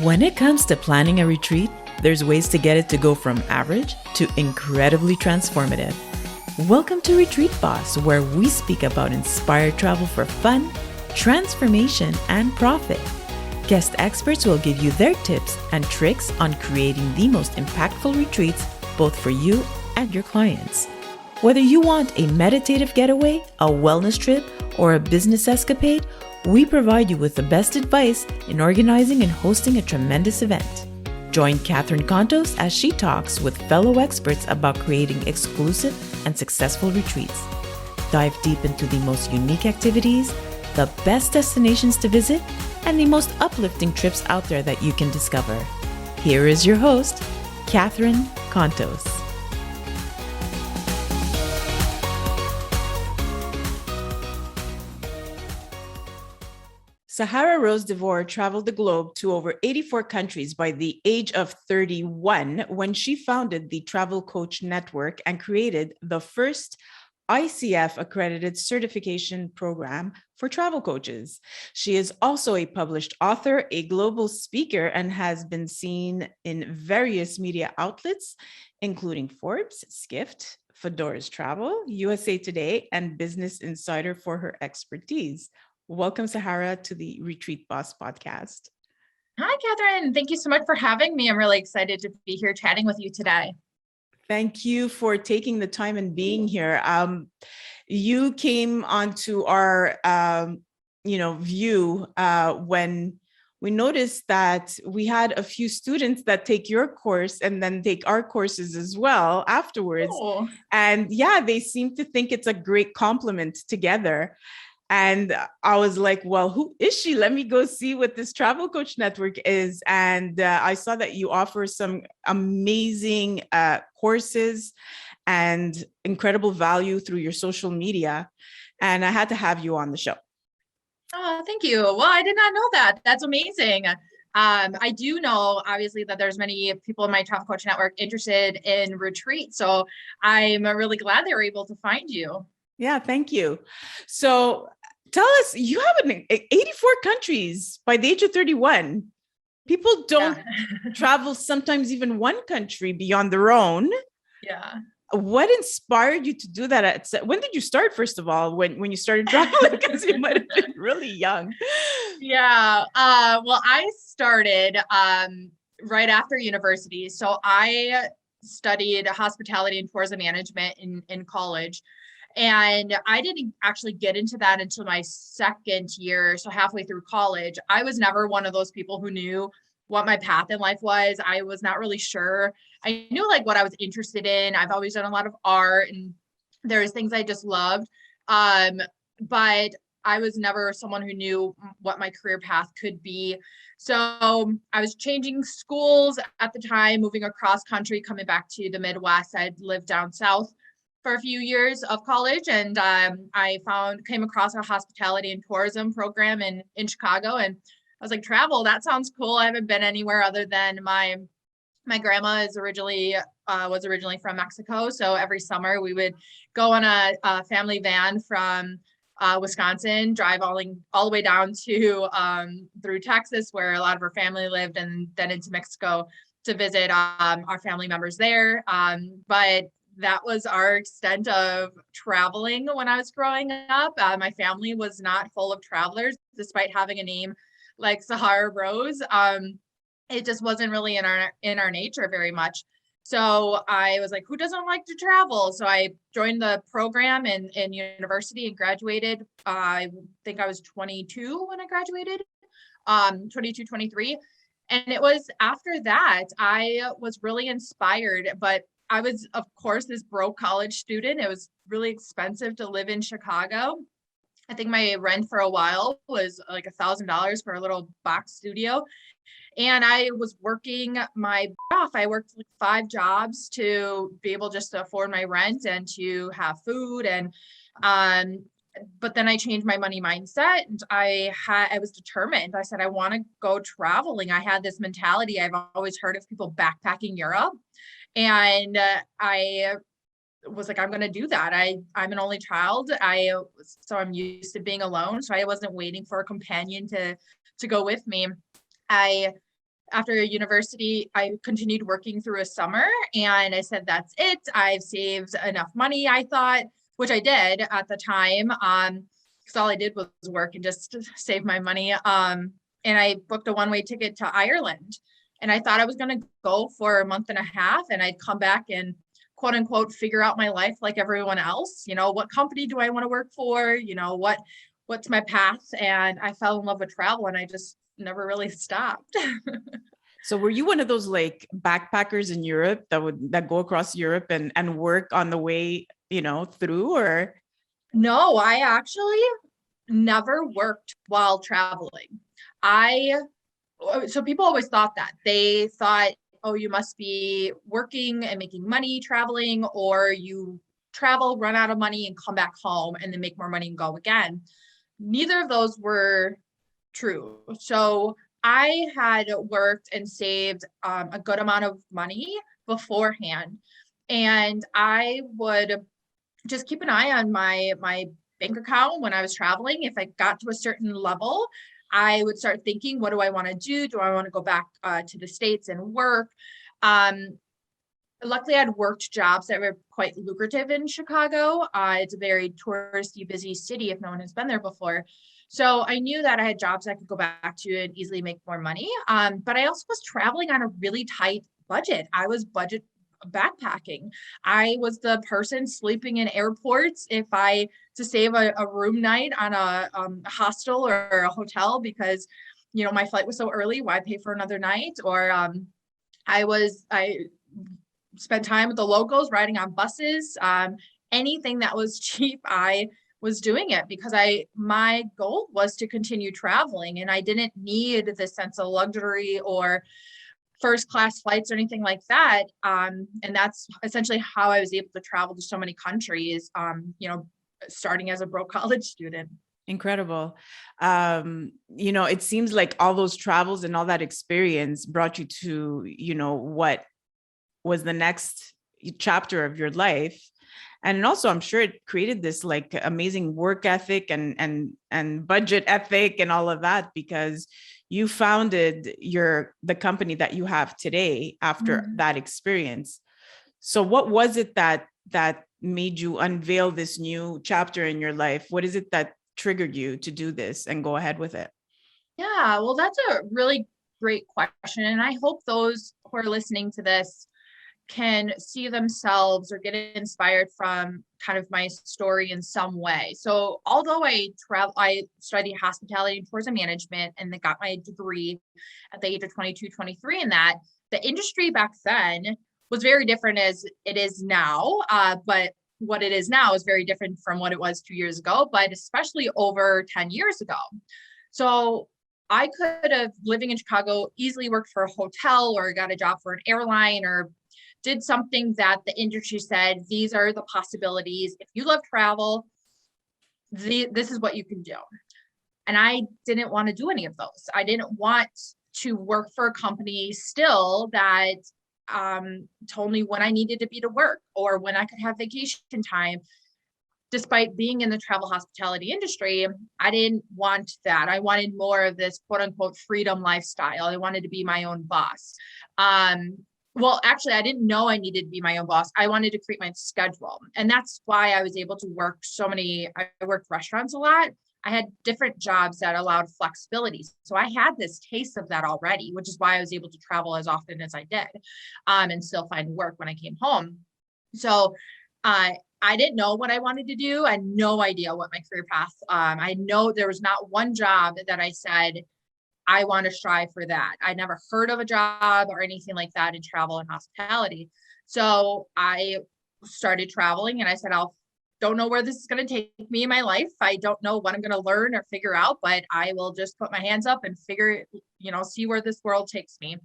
When it comes to planning a retreat, there's ways to get it to go from average to incredibly transformative. Welcome to Retreat Boss, where we speak about inspired travel for fun, transformation, and profit. Guest experts will give you their tips and tricks on creating the most impactful retreats, both for you and your clients. Whether you want a meditative getaway, a wellness trip, or a business escapade, we provide you with the best advice in organizing and hosting a tremendous event. Join Catherine Contos as she talks with fellow experts about creating exclusive and successful retreats. Dive deep into the most unique activities, the best destinations to visit, and the most uplifting trips out there that you can discover. Here is your host, Catherine Contos. Sahara Rose Vore traveled the globe to over 84 countries by the age of 31 when she founded the Travel Coach Network and created the first ICF accredited certification program for travel coaches. She is also a published author, a global speaker, and has been seen in various media outlets, including Forbes, Skift, Fedora's Travel, USA Today, and Business Insider for her expertise. Welcome, Sahara, to the Retreat Boss podcast. Hi, Catherine. Thank you so much for having me. I'm really excited to be here chatting with you today. Thank you for taking the time and being here. You came onto our, view when we noticed that we had a few students that take your course and then take our courses as well afterwards. Oh. And yeah, they seem to think it's a great complement together. And I was like, well, who is she? Let me go see what this Travel Coach Network is. And I saw that you offer some amazing courses and incredible value through your social media. And I had to have you on the show. Oh, thank you. Well, I did not know that. That's amazing. I do know, obviously, that there's many people in my Travel Coach Network interested in retreat. So I'm really glad they were able to find you. Yeah, thank you. So tell us, you have 84 countries by the age of 31. People don't travel sometimes even one country beyond their own. Yeah. What inspired you to do that? When did you start, first of all, when you started traveling? Because you might have been really young. Yeah. Well, I started right after university. So I studied hospitality and tourism management in college. And I didn't actually get into that until my second year. So halfway through college, I was never one of those people who knew what my path in life was. I was not really sure. I knew like what I was interested in. I've always done a lot of art and there's things I just loved. But I was never someone who knew what my career path could be. So I was changing schools at the time, moving across country, coming back to the Midwest. I'd lived down south for a few years of college, and I came across a hospitality and tourism program in Chicago, and I was like, travel, that sounds cool. I haven't been anywhere other than my grandma was originally from Mexico, so every summer we would go on a family van from Wisconsin, drive all the way down to through Texas, where a lot of her family lived, and then into Mexico to visit our family members there. But that was our extent of traveling when I was growing up. My family was not full of travelers, despite having a name like Sahara Rose. It just wasn't really in our nature very much. So I was like, who doesn't like to travel? So I joined the program in university and graduated. I think I was 22 when I graduated, 22, 23. And it was after that, I was really inspired, but I was, of course, this broke college student. It was really expensive to live in Chicago. I think my rent for a while was like $1,000 for a little box studio. And I was working my butt off. I worked like 5 jobs to be able just to afford my rent and to have food. And but then I changed my money mindset, and I was determined. I said, I want to go traveling. I had this mentality. I've always heard of people backpacking Europe. And I was like, I'm going to do that. I'm an only child. So I'm used to being alone. So I wasn't waiting for a companion to go with me. I after university, I continued working through a summer, and I said, that's it. I've saved enough money, I thought, which I did at the time. Because all I did was work and just save my money. And I booked a one-way ticket to Ireland. And I thought I was going to go for a month and a half, and I'd come back and quote unquote figure out my life like everyone else. What company do I want to work for? What's my path? And I fell in love with travel, and I just never really stopped. So were you one of those like backpackers in Europe that go across Europe and work on the way, through, or? No, I actually never worked while traveling. So people always thought that. They thought, oh, you must be working and making money traveling, or you travel, run out of money, and come back home and then make more money and go again. Neither of those were true. So I had worked and saved a good amount of money beforehand, and I would just keep an eye on my bank account when I was traveling. If I got to a certain level, I would start thinking, what do I want to do? Do I want to go back to the States and work? Luckily, I'd worked jobs that were quite lucrative in Chicago. It's a very touristy, busy city if no one has been there before. So I knew that I had jobs I could go back to and easily make more money. But I also was traveling on a really tight budget. I was budget backpacking. I was the person sleeping in airports to save a room night on a hostel or a hotel because, my flight was so early. Why pay for another night? Or I spent time with the locals, riding on buses. Anything that was cheap, I was doing it because my goal was to continue traveling, and I didn't need this sense of luxury or first class flights or anything like that. And that's essentially how I was able to travel to so many countries, starting as a broke college student. Incredible. It seems like all those travels and all that experience brought you to, what was the next chapter of your life. And also, I'm sure it created this like amazing work ethic and budget ethic and all of that, because you founded the company that you have today after that experience. So what was it that made you unveil this new chapter in your life? What is it that triggered you to do this and go ahead with it? Yeah, well, that's a really great question. And I hope those who are listening to this can see themselves or get inspired from kind of my story in some way. So although I studied hospitality and tourism management and then got my degree at the age of 22, 23 in that, the industry back then was very different as it is now. But what it is now is very different from what it was 2 years ago, but especially over 10 years ago. So I could have, living in Chicago, easily worked for a hotel or got a job for an airline or did something that the industry said, these are the possibilities. If you love travel, this is what you can do. And I didn't want to do any of those. I didn't want to work for a company still that told me when I needed to be to work or when I could have vacation time. Despite being in the travel hospitality industry, I didn't want that. I wanted more of this quote unquote freedom lifestyle. I wanted to be my own boss. Well, actually, I didn't know I needed to be my own boss. I wanted to create my schedule. And that's why I was able to work I worked restaurants a lot. I had different jobs that allowed flexibility. So I had this taste of that already, which is why I was able to travel as often as I did, and still find work when I came home. So I didn't know what I wanted to do. I had no idea what my career path. I know there was not one job that I said, I want to strive for that. I never heard of a job or anything like that in travel and hospitality. So I started traveling and I said, don't know where this is going to take me in my life. I don't know what I'm going to learn or figure out, but I will just put my hands up and see where this world takes me.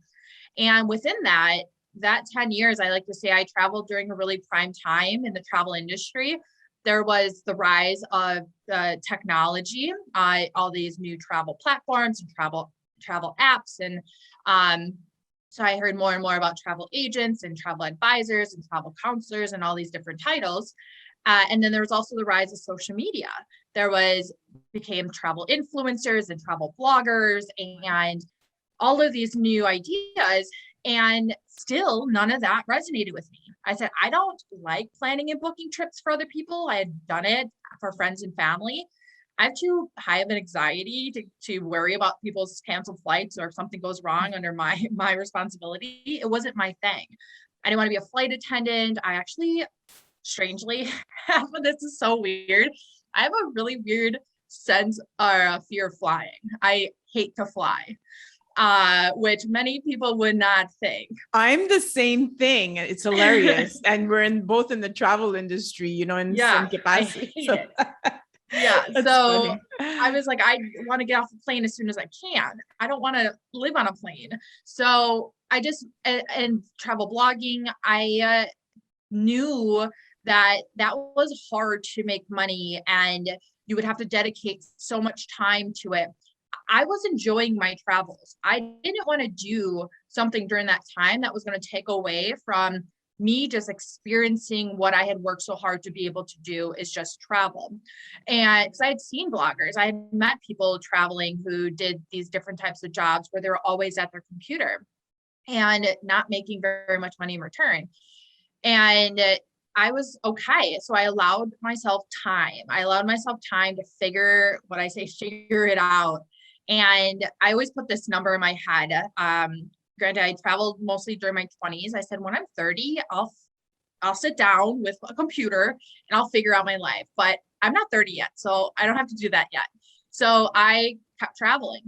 And within that 10 years, I like to say I traveled during a really prime time in the travel industry. There was the rise of the technology, all these new travel platforms and travel apps. And so I heard more and more about travel agents and travel advisors and travel counselors and all these different titles. And then there was also the rise of social media. Became travel influencers and travel bloggers. And all of these new ideas, and still none of that resonated with me. I said, I don't like planning and booking trips for other people. I had done it for friends and family. I have too high of an anxiety to worry about people's canceled flights, or if something goes wrong under my responsibility. It wasn't my thing. I didn't want to be a flight attendant. I actually, strangely, this is so weird. I have a really weird sense or fear of flying. I hate to fly, which many people would not think. I'm the same thing. It's hilarious. And we're both in the travel industry, in some Yeah, I capacity. hate So it. Yeah. that's So funny. I was like, I want to get off the plane as soon as I can. I don't want to live on a plane. So I just, and travel blogging, I knew that was hard to make money, and you would have to dedicate so much time to it. I was enjoying my travels. I didn't want to do something during that time that was going to take away from me just experiencing what I had worked so hard to be able to do, is just travel. And because I had seen bloggers, I had met people traveling who did these different types of jobs where they were always at their computer and not making very much money in return. And I was okay. So I allowed myself time. I allowed myself time to figure it out. And I always put this number in my head. Granted, I traveled mostly during my 20s. I said, when I'm 30, I'll sit down with a computer and I'll figure out my life. But I'm not 30 yet, so I don't have to do that yet. So I kept traveling,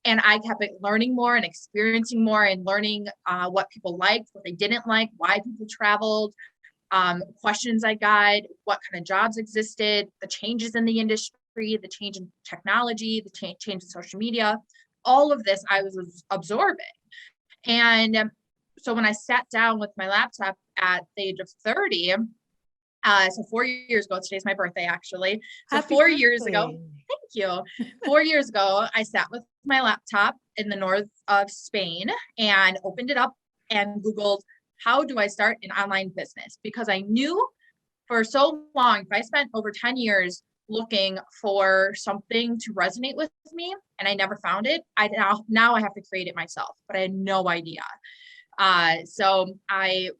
and I kept learning more and experiencing more, and learning what people liked, what they didn't like, why people traveled, questions I got, what kind of jobs existed, the changes in the industry, the change in technology, the change in social media. All of this I was absorbing. And so when I sat down with my laptop at the age of 30, so 4 years ago, today's my birthday, actually. So Happy 4 years ago, birthday. thank you. 4 years ago, I sat with my laptop in the north of Spain and opened it up and Googled, how do I start an online business? Because I knew for so long, if I spent over 10 years looking for something to resonate with me and I never found it, now I have to create it myself, but I had no idea. So I,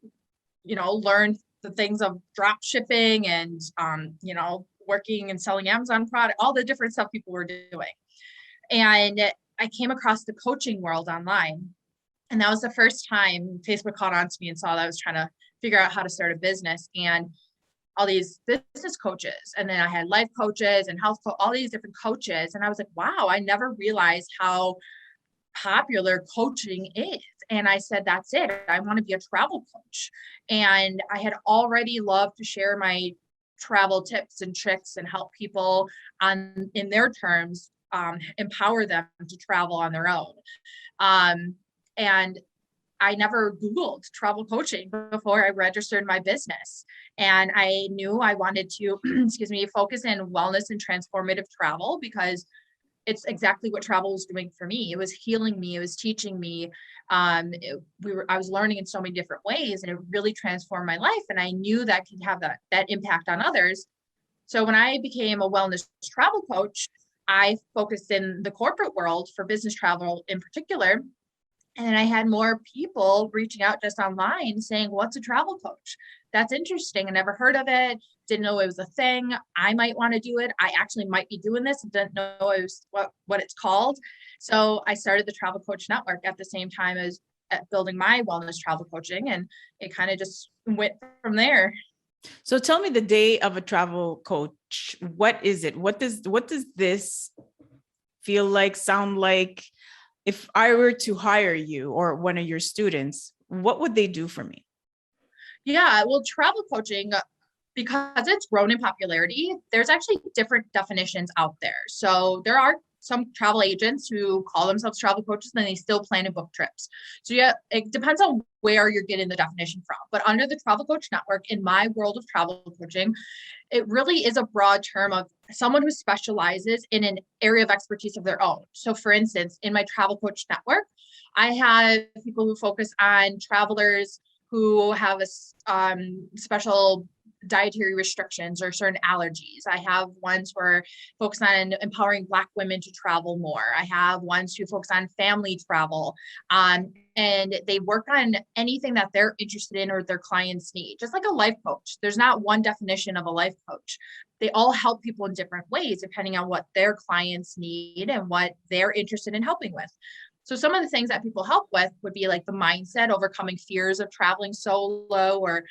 learned the things of drop shipping and, working and selling Amazon product, all the different stuff people were doing. And I came across the coaching world online. And that was the first time Facebook caught on to me and saw that I was trying to figure out how to start a business, and all these business coaches. And then I had life coaches and all these different coaches. And I was like, wow, I never realized how popular coaching is. And I said, that's it. I want to be a travel coach. And I had already loved to share my travel tips and tricks and help people in their terms, empower them to travel on their own. And I never Googled travel coaching before I registered my business. And I knew I wanted to, focus in wellness and transformative travel, because it's exactly what travel was doing for me. It was healing me. It was teaching me. I was learning in so many different ways, and it really transformed my life. And I knew that could have that impact on others. So when I became a wellness travel coach, I focused in the corporate world for business travel in particular. And I had more people reaching out just online saying, what's a travel coach? That's interesting. I never heard of it. Didn't know it was a thing. I might want to do it. I actually might be doing this. Didn't know it was what it's called. So I started the Travel Coach Network at the same time as building my wellness travel coaching. And it kind of just went from there. So tell me the day of a travel coach. What is it? What does this feel like, sound like? If I were to hire you or one of your students, what would they do for me? Yeah, well, travel coaching, because it's grown in popularity, there's actually different definitions out there. So there are some travel agents who call themselves travel coaches, and they still plan and book trips. So yeah, it depends on where you're getting the definition from. But under the Travel Coach Network, in my world of travel coaching, it really is a broad term of someone who specializes in an area of expertise of their own. So for instance, in my Travel Coach Network, I have people who focus on travelers who have a special dietary restrictions or certain allergies. I have ones where focus on empowering Black women to travel more. I have ones who focus on family travel. And they work on anything that they're interested in or their clients need, just like a life coach. There's not one definition of a life coach. They all help people in different ways, depending on what their clients need and what they're interested in helping with. So some of the things that people help with would be like the mindset, overcoming fears of traveling solo, or,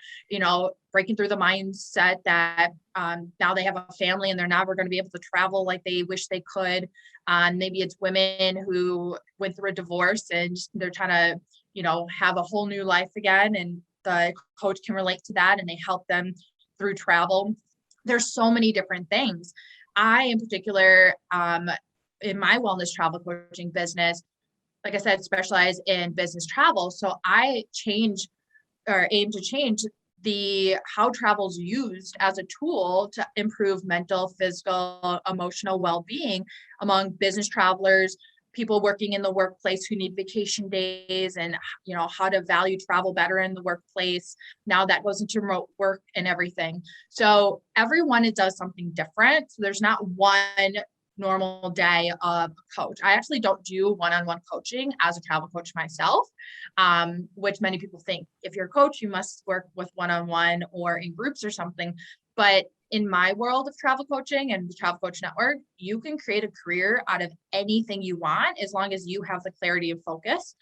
breaking through the mindset that now they have a family and they're never going to be able to travel like they wish they could. Maybe it's women who went through a divorce and they're trying to, have a whole new life again. And the coach can relate to that and they help them through travel. There's so many different things. I, in particular, in my wellness travel coaching business, like I said, specialize in business travel. So I aim to change how travel is used as a tool to improve mental, physical, emotional well-being among business travelers, people working in the workplace who need vacation days, and how to value travel better in the workplace. Now that goes into remote work and everything. So everyone, it does something different. So there's not one normal day of a coach. I actually don't do one-on-one coaching as a travel coach myself, which many people think if you're a coach, you must work with one-on-one or in groups or something. But in my world of travel coaching and the Travel Coach Network, you can create a career out of anything you want as long as you have the clarity and focus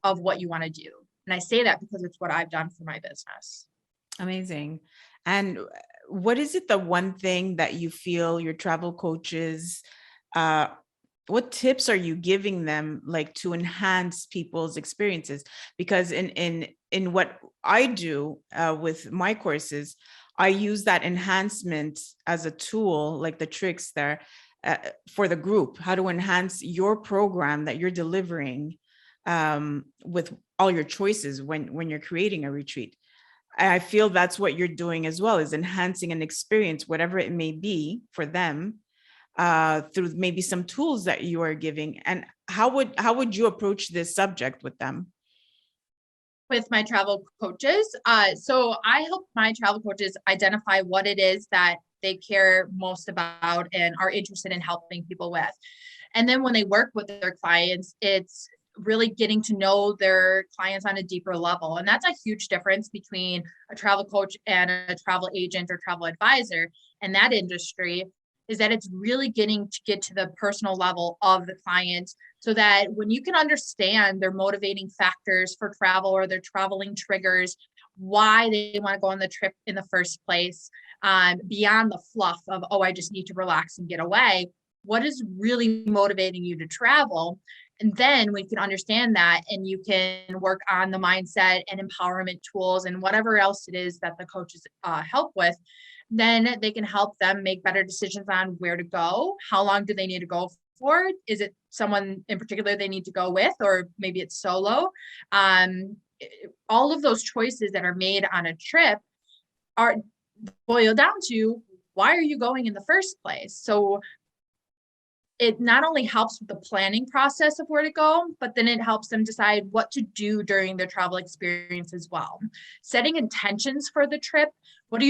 of what you want to do. And I say that because it's what I've done for my business. Amazing. And what is it, the one thing that you feel your travel coaches, what tips are you giving them, like, to enhance people's experiences? Because in what I do with my courses, I use that enhancement as a tool, like the tricks there, for the group, how to enhance your program that you're delivering with all your choices when you're creating a retreat. I feel that's what you're doing as well, is enhancing an experience, whatever it may be for them, through maybe some tools that you are giving. And how would you approach this subject with them? With my travel coaches. So I help my travel coaches identify what it is that they care most about and are interested in helping people with. And then when they work with their clients, it's really getting to know their clients on a deeper level. And that's a huge difference between a travel coach and a travel agent or travel advisor in that industry, is that it's really getting to get to the personal level of the client, so that when you can understand their motivating factors for travel or their traveling triggers, why they want to go on the trip in the first place, beyond the fluff of, oh, I just need to relax and get away. What is really motivating you to travel? And then we can understand that, and you can work on the mindset and empowerment tools and whatever else it is that the coaches help with. Then they can help them make better decisions on where to go. How long do they need to go for? Is it someone in particular they need to go with, or maybe it's solo? All of those choices that are made on a trip are boiled down to, why are you going in the first place? So it not only helps with the planning process of where to go, but then it helps them decide what to do during their travel experience as well. Setting intentions for the trip. How do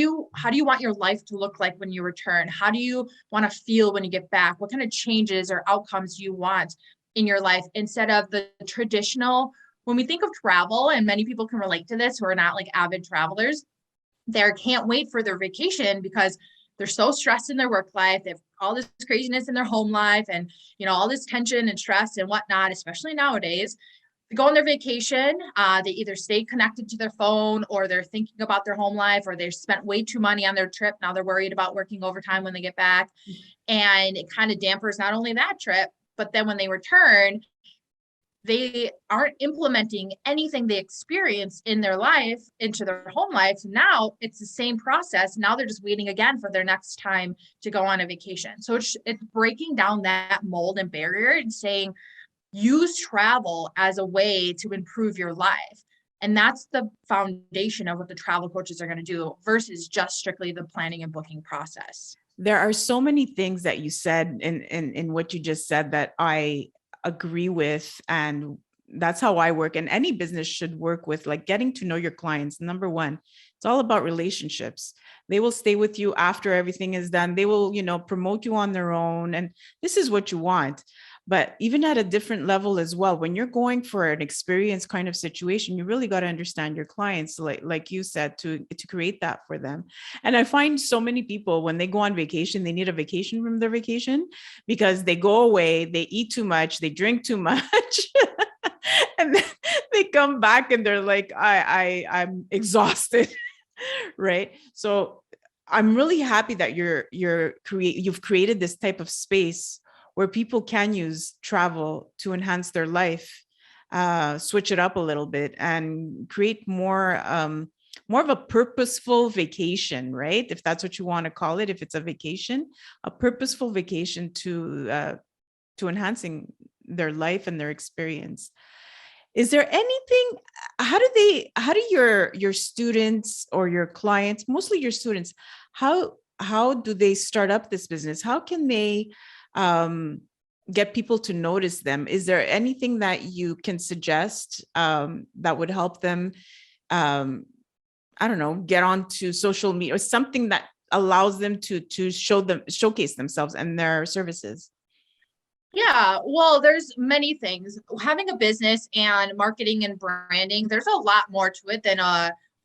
you want your life to look like when you return? How do you want to feel when you get back? What kind of changes or outcomes do you want in your life, instead of the traditional? When we think of travel, and many people can relate to this who are not like avid travelers, they can't wait for their vacation because they're so stressed in their work life. They have all this craziness in their home life, and all this tension and stress and whatnot, especially nowadays. They go on their vacation, they either stay connected to their phone, or they're thinking about their home life, or they've spent way too money on their trip. Now they're worried about working overtime when they get back. And it kind of dampers not only that trip, but then when they return, they aren't implementing anything they experienced in their life into their home life. Now it's the same process. Now they're just waiting again for their next time to go on a vacation. So it's breaking down that mold and barrier and saying, use travel as a way to improve your life. And that's the foundation of what the travel coaches are going to do, versus just strictly the planning and booking process. There are so many things that you said in what you just said that I agree with, and that's how I work, and any business should work with, like, getting to know your clients. Number one, It's all about relationships. They will stay with you after everything is done. They will, promote you on their own. And this is what you want. But even at a different level as well, when you're going for an experience kind of situation, you really got to understand your clients, like you said, to create that for them. And I find so many people, when they go on vacation, they need a vacation from their vacation because they go away, they eat too much, they drink too much. And then they come back and they're like, I'm exhausted. Right. So I'm really happy that you've created this type of space where people can use travel to enhance their life, switch it up a little bit, and create more of a purposeful vacation, right? If that's what you want to call it, if it's a vacation, a purposeful vacation to enhancing their life and their experience. Is there anything, how do your students or your clients, mostly your students, how do they start up this business? How can they get people to notice them? Is there anything that you can suggest that would help them, I don't know, get onto social media or something that allows them to showcase themselves and their services? Yeah, well, there's many things. Having a business and marketing and branding, there's a lot more to it than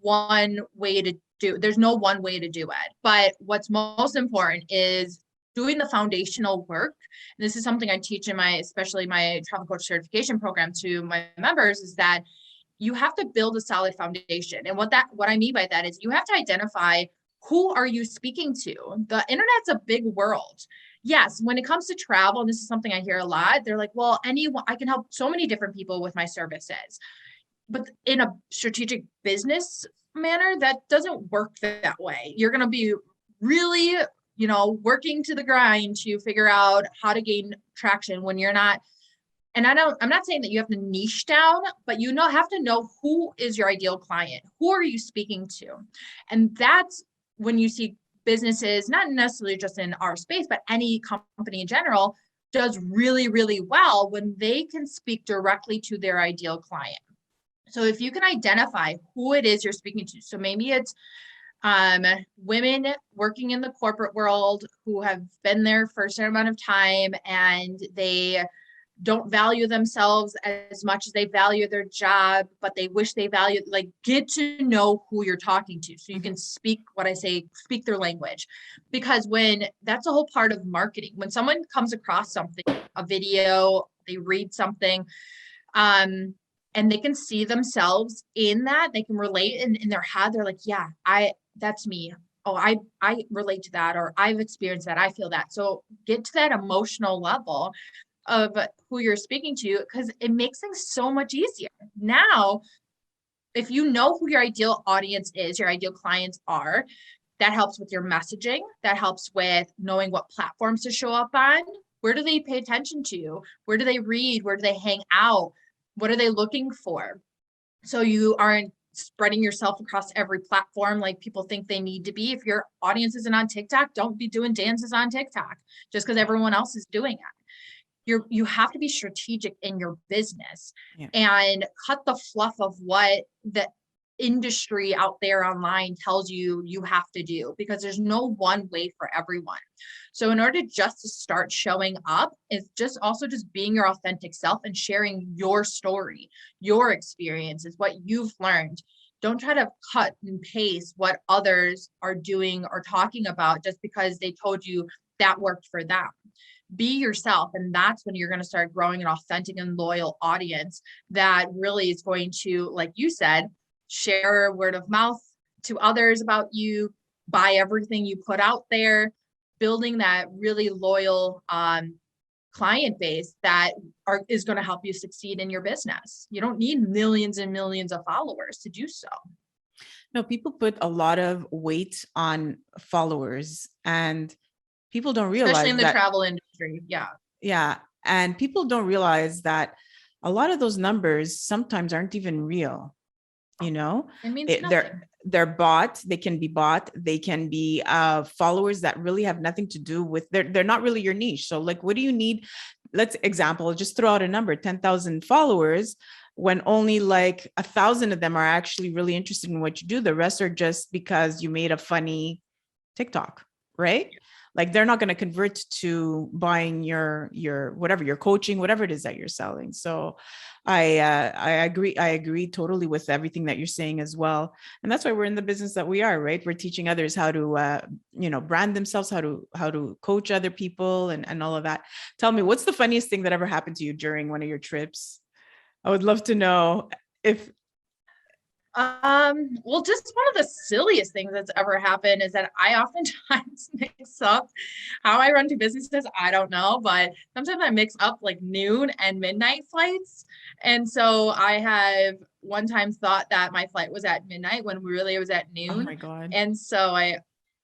one way to do. There's no one way to do it. But what's most important is doing the foundational work. And this is something I teach in especially my travel coach certification program to my members, is that you have to build a solid foundation. And what I mean by that is you have to identify, who are you speaking to? The internet's a big world. Yes, when it comes to travel, and this is something I hear a lot, they're like, well, I can help so many different people with my services. But in a strategic business manner, that doesn't work that way. You're going to be really, working to the grind to figure out how to gain traction when you're not. And I'm not saying that you have to niche down, but have to know who is your ideal client. Who are you speaking to? And that's when you see businesses, not necessarily just in our space, but any company in general, does really, really well when they can speak directly to their ideal client. So if you can identify who it is you're speaking to, so maybe it's women working in the corporate world who have been there for a certain amount of time and they don't value themselves as much as they value their job, but they wish they valued, get to know who you're talking to so you can speak their language. Because that's a whole part of marketing. When someone comes across something, a video, they read something, and they can see themselves in that, they can relate in their head. They're like, yeah, that's me. Oh, I relate to that, or I've experienced that. I feel that. So get to that emotional level of who you're speaking to, because it makes things so much easier. Now, if you know who your ideal audience is, your ideal clients are, that helps with your messaging. That helps with knowing what platforms to show up on. Where do they pay attention to? Where do they read? Where do they hang out? What are they looking for? So you aren't spreading yourself across every platform like people think they need to be. If your audience isn't on TikTok, don't be doing dances on TikTok just because everyone else is doing it. You have to be strategic in your business and cut the fluff of what the industry out there online tells you have to do, because there's no one way for everyone. So in order just to start showing up, is just being your authentic self and sharing your story, your experiences, what you've learned. Don't try to cut and paste what others are doing or talking about just because they told you that worked for them. Be yourself, and that's when you're going to start growing an authentic and loyal audience that really is going to, like you said, share word of mouth to others about you, buy everything you put out there, building that really loyal client base that is going to help you succeed in your business. You don't need millions and millions of followers to do so. No, people put a lot of weight on followers, and people don't realize, especially in the travel industry. Yeah. And people don't realize that a lot of those numbers sometimes aren't even real. It means nothing. They're bought. They can be bought. They can be followers that really have nothing to do with, they're not really your niche. So what do you need? Let's just throw out a number, 10,000 followers. when only like 1,000 of them are actually really interested in what you do. The rest are just because you made a funny TikTok, right? Like they're not going to convert to buying your whatever, your coaching, whatever it is that you're selling. So I agree totally with everything that you're saying as well. And that's why we're in the business that we are, right? We're teaching others how to brand themselves, how to coach other people and all of that. Tell me, what's the funniest thing that ever happened to you during one of your trips? I would love to know if Well, just one of the silliest things that's ever happened is that I oftentimes mix up how I run two businesses. I don't know, but sometimes I mix up like noon and midnight flights. And so I have one time thought that my flight was at midnight when really it was at oh noon. my God. And so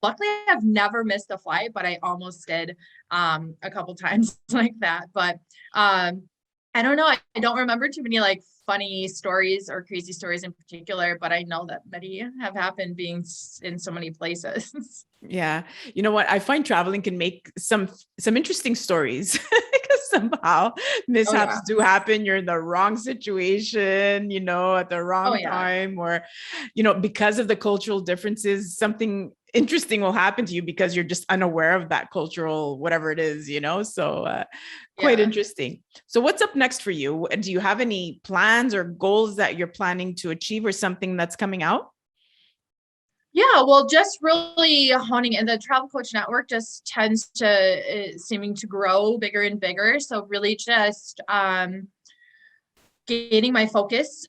luckily I've never missed a flight, but I almost did a couple times like that. But I don't know. I don't remember too many like funny stories or crazy stories in particular, but I know that many have happened being in so many places. Yeah. You know what? I find traveling can make some interesting stories because somehow mishaps do happen. You're in the wrong situation, at the wrong time, or, because of the cultural differences, something interesting will happen to you because you're just unaware of that cultural, whatever it is, so quite interesting. So what's up next for you? Do you have any plans or goals that you're planning to achieve or something that's coming out? Yeah, well, just really honing in. The Travel Coach Network just tends to seeming to grow bigger and bigger. So really just gaining my focus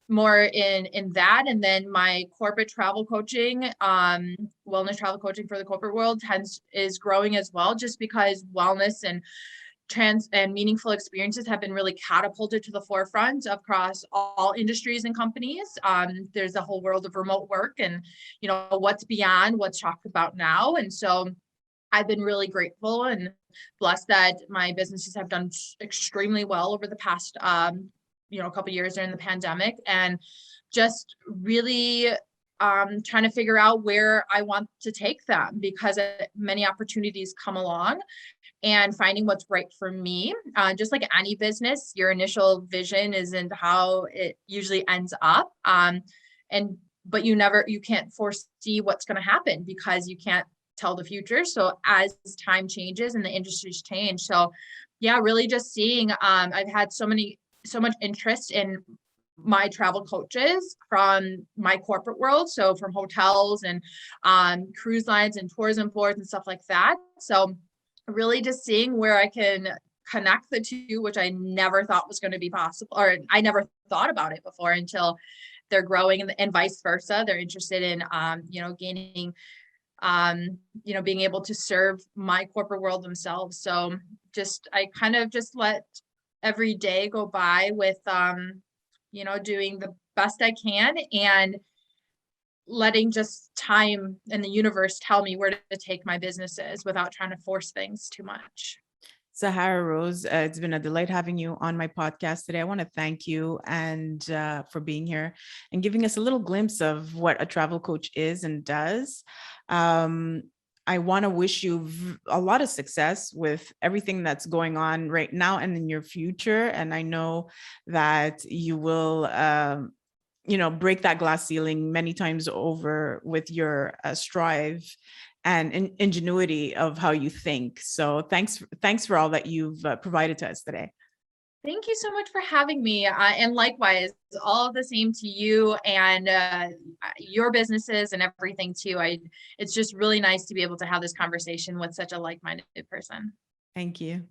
more in that, and then my corporate travel coaching, wellness travel coaching for the corporate world is growing as well, just because wellness and meaningful experiences have been really catapulted to the forefront across all industries and companies. There's a whole world of remote work and, what's beyond what's talked about now. And so I've been really grateful and blessed that my businesses have done extremely well over the past, couple of years during the pandemic, and just really trying to figure out where I want to take them, because many opportunities come along, and finding what's right for me. Just like any business, your initial vision isn't how it usually ends up. But you can't foresee what's going to happen because you can't tell the future. So as time changes and the industries change. So yeah, really just seeing, I've had so much interest in my travel coaches from my corporate world. So from hotels and cruise lines and tourism boards and stuff like that. So really just seeing where I can connect the two, which I never thought was going to be possible, or I never thought about it before until they're growing, and vice versa. They're interested in, gaining, being able to serve my corporate world themselves. So I kind of just let every day go by with, doing the best I can and letting just time and the universe tell me where to take my businesses without trying to force things too much. Sahara Rose, it's been a delight having you on my podcast today. I want to thank you and for being here and giving us a little glimpse of what a travel coach is and does. I want to wish you a lot of success with everything that's going on right now and in your future. And I know that you will, break that glass ceiling many times over with your strive and ingenuity of how you think. So thanks for all that you've provided to us today. Thank you so much for having me. And likewise, all the same to you and your businesses and everything too. It's just really nice to be able to have this conversation with such a like-minded person. Thank you.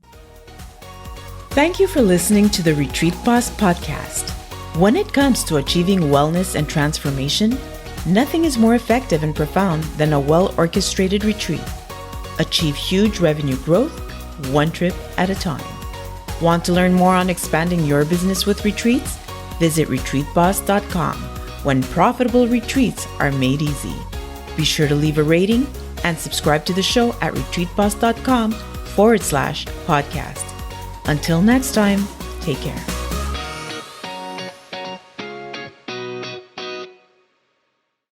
Thank you for listening to the Retreat Boss podcast. When it comes to achieving wellness and transformation, nothing is more effective and profound than a well-orchestrated retreat. Achieve huge revenue growth, one trip at a time. Want to learn more on expanding your business with retreats? Visit retreatboss.com, when profitable retreats are made easy. Be sure to leave a rating and subscribe to the show at retreatboss.com/podcast. Until next time, take care.